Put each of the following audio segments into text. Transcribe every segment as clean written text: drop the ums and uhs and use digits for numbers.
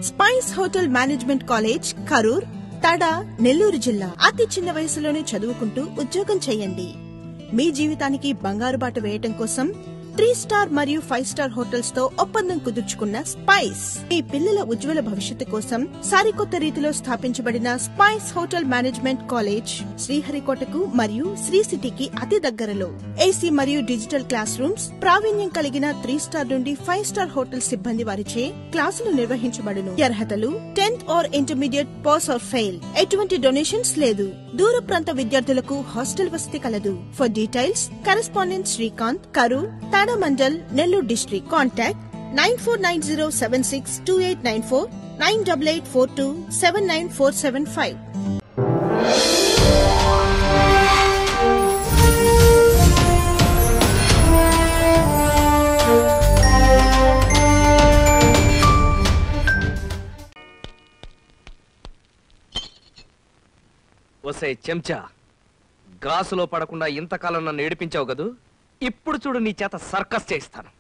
Spice hotel management college Karur, Tada, Nellore జిల్లా. అతి చిన్న వయసులోనే చదువుకుంటూ ఉద్యోగం చేయండి. మీ జీవితానికి బంగారు బాట వేయటం కోసం 3 స్టార్ మరియు 5 స్టార్ హోటల్స్ తో ఒప్పందం కుదుర్చుకున్న స్పైస్ మీ పిల్లల ఉజ్వల భవిష్యత్తు కోసం సరికొత్త రీతిలో స్థాపించబడిన స్పైస్ హోటల్ మేనేజ్మెంట్ కాలేజ్ శ్రీహరికోటకు మరియు శ్రీ సిటీకి అతి దగ్గరలో. ఏసీ మరియు డిజిటల్ క్లాస్ రూమ్స్, ప్రావీణ్యం కలిగిన 3 స్టార్ నుండి 5 స్టార్ హోటల్ సిబ్బంది వారిచే క్లాసులు నిర్వహించబడును. అర్హతలు 10th or intermediate pass or fail. ఎటువంటి డొనేషన్స్ లేదు. దూర ప్రాంత విద్యార్థులకు హాస్టల్ వసతి కలదు. For details correspondent Srikanth, Karur, Tada mandal, Nellore district. Contact 9490762894, 9884279475. ఒసే చెంచా, గ్రాసులో పడకుండా ఇంతకాలం నన్ను ఏడిపించావు కదూ, ఇప్పుడు చూడు నీ చేత సర్కస్ చేయిస్తాను.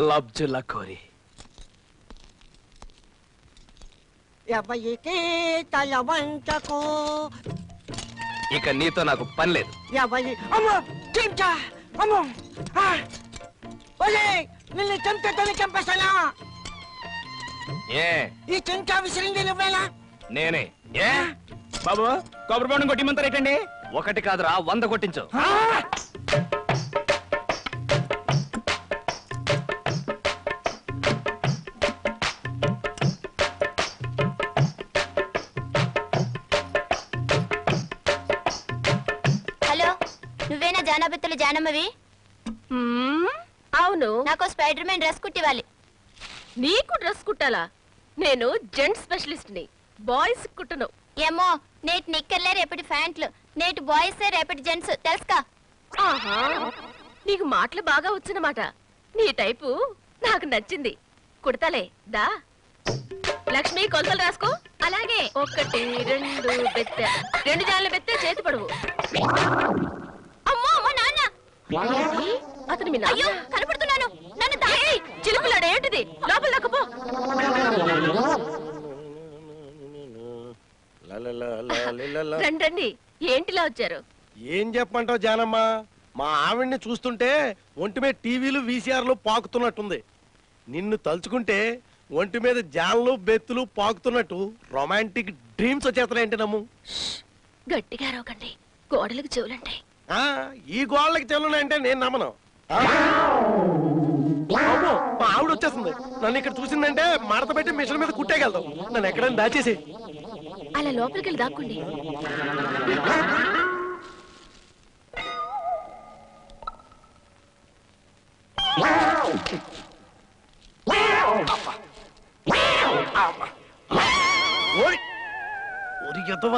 లబ్జులకోరి ఎవరికి తలవంచకు. ఇక నీతో నాకు పని లేదు. ఎవరి అమ్మో చెంచా, అమ్మో ఒలే నిన్ను చెంచాతోనే చంపేస్తానా? ఏ ఈ చెంచా విసిరింది నువ్వేనా? నేనే. ఏ బాబు కొబ్బరి బొండం కొట్టిమంటారేటండి? ఒకటి కాదురా, 100 కొట్టించు. జానబెత్తలు జానమ్మవి? అవును. నాకు స్పైడర్ మ్యాన్ డ్రెస్ కుట్టివ్వాలి. నీకు డ్రెస్ కుట్టాలా? నేను జెంట్స్ స్పెషలిస్ట్ ని, బాయ్స్ కుట్టను. ఏమో, నేటి నిక్కర్లే రేపటి ప్యాంట్లు, నేటి బాయ్స్ రేపటి జెంట్స్, తెలుసుకా? ఆహా, నీకు మాటలు బాగా వచ్చినమాట. నీ టైపు నాకు నచ్చింది. కుడతాలే దా. లక్ష్మి, కొలతలు రాసుకో. అలాగే. 1 2 బెత్త, 2 జాన్ల బెత్తే చేతి పడువు. అమ్మో అమ్మో నాన్న! అతను మీ నాన్న? కనపడుతున్నాను. నన్ను చిలుపులాడ ఏంటిది? లోపల దక్కపో. రండి, ఏంటిలా వచ్చారు? ఏం చెప్పమంటావు జానమ్మ, మా ఆవిడ్ని చూస్తుంటే ఒంటి మీద టీవీలు వీసీఆర్లు పాకుతున్నట్టుంది. నిన్ను తలుచుకుంటే ఒంటి మీద జాన్లు బెత్తులు పాకుతున్నట్టు రొమాంటిక్ డ్రీమ్స్ వచ్చేస్తున్నాయంటే నమ్ము. గట్టిగా రోకండి, గోడలకు చెవులంటే. ఈ గోళ్ళకి చెవులున్నాయంటే నేను నమ్మను. మా ఆవిడ వచ్చేస్తుంది. నన్ను ఇక్కడ చూసిందంటే మడత పెట్టి మిషన్ మీద కుట్టేయగలదు. నన్ను ఎక్కడైనా దాచేసి అలా లోపలికి వెళ్ళి దాక్కోండి.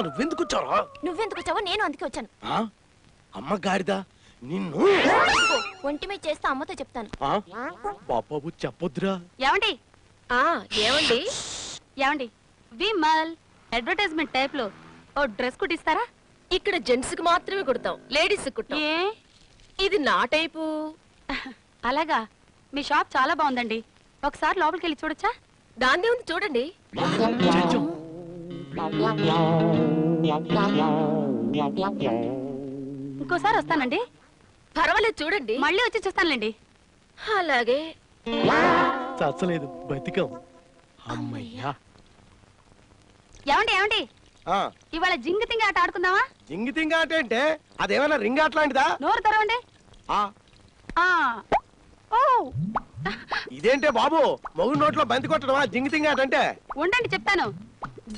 నువ్వెందుకు వచ్చావా? నువ్వెందుకు వచ్చావో నేను అందుకే వచ్చాను. అమ్మ గాడిదా నిన్ను ఒంటి మీద చేస్తే అమ్మతో చెప్తాను. బాబు చెప్పొద్దురా. ఏమండి? ఏమండి? ఏమండి, విమల్ అడ్వర్టైజ్మెంట్ టైప్ లో ఓ డ్రెస్ కుట్టిస్తారా? ఇక్కడ జెంట్స్ కి మాత్రమే కుడతాం, లేడీస్ కి కుట్టాం. ఇది నా టైపు. అలాగా? మీ షాప్ చాలా బాగుందండి. ఒకసారి లోపలికి వెళ్ళి చూడొచ్చా? దాన్నే ఉంది, చూడండి. ఇంకోసారి వస్తానండి. పర్వాలేదు, చూడండి. మళ్ళీ వచ్చి చూస్తానులేండి. అలాగే. చచ్చలేదు, బతికం. అమ్మయ్యా. ఏమండి ఏమండి, ఇవాళ జింగి తింగి ఆట ఆడుకుందామా? జింగి తింగి ఆట అంటే అదేమైనా రింగ్ అట్లాంటిదా? నోరు తెరవండి. ఇదేంటే బాబు, మగు నోట్లో బంతి కొట్టడమా జింగి తింగి ఆట అంటే? ఉండండి చెప్తాను.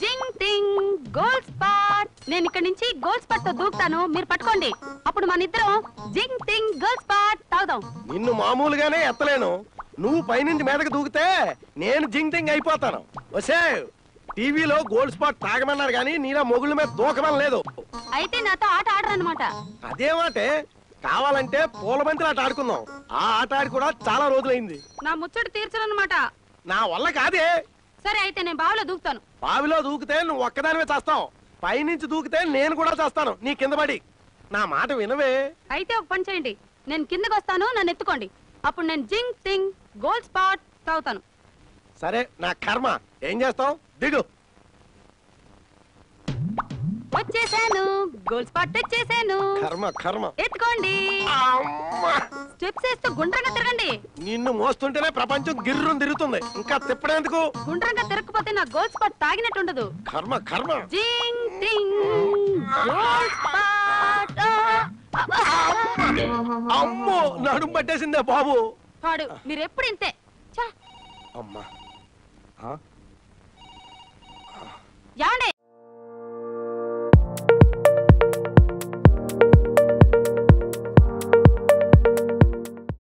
జింగ్ టింగ్ గోల్ స్పాట్. నేను ఇక్కడ నుంచి గోల్ స్పాట్ తో దూకుతాను, మీరు పట్టుకోండి. అప్పుడు మన ఇద్దరం జింగ్ టింగ్ గోల్ స్పాట్ తాగుదాం. నిన్ను మామూలుగానే ఎత్తలేను, నువ్వు పైనుంచి మీదకి దూకితే నేను జింగ్ టింగ్ అయిపోతాను. వసే టీవీలో గోల్డ్ స్పాట్ తాగమన్నారు కానీ నీలా మొగుళ్ళ మీద దూకమని లేదు. అయితే నాతో ఆట ఆడరు అనమాట. అదేమాటే, కావాలంటే పూలబంతిని ఆట ఆడుకుందాం. ఆ ఆట ఆడి కూడా చాలా రోజులైంది. నా ముచ్చట తీర్చరనమాట. నా వల్ల కాదే. సరే అయితే నేను బావిలో దూకుతాను. బావిలో దూకితే నువ్వు ఒక్కదానివే చేస్తావు, పైనుంచి దూకితే నేను కూడా చేస్తాను నీ కింద పడి. నా మాట వినవే. అయితే ఒక పని చేయండి, నేను కిందకి వస్తాను, నన్ను ఎత్తుకోండి. అప్పుడు నేను జింగ్ టింగ్ గోల్డ్ స్పాట్ తాగుతాను. సరే, నా కర్మ. ఏం చేస్తావు? దిగు. వచ్చేసాను, గోల్డ్ స్పాట్ తెచ్చేసాను. కర్మ కర్మ. ఎత్తుకోండి. అమ్మా! స్టెప్స్ వేస్తూ గుండ్రంగా తిరగండి. నిన్ను మోస్తుంటేనే ప్రపంచం గిర్రం తిరుగుతుంది, ఇంకా తిప్పడేందుకు? గుండ్రంగా తిరగకపోతే నా గోల్డ్ స్పాట్ తాగినట్టు ఉండదు. కర్మ కర్మ. జింగ్ టింగ్ గోల్డ్ స్పాట్. అమ్మో, నడుము పట్టేసిందే బాబు. పాడు, మీరెప్పుడు ఇంతే. ఛ! అమ్మా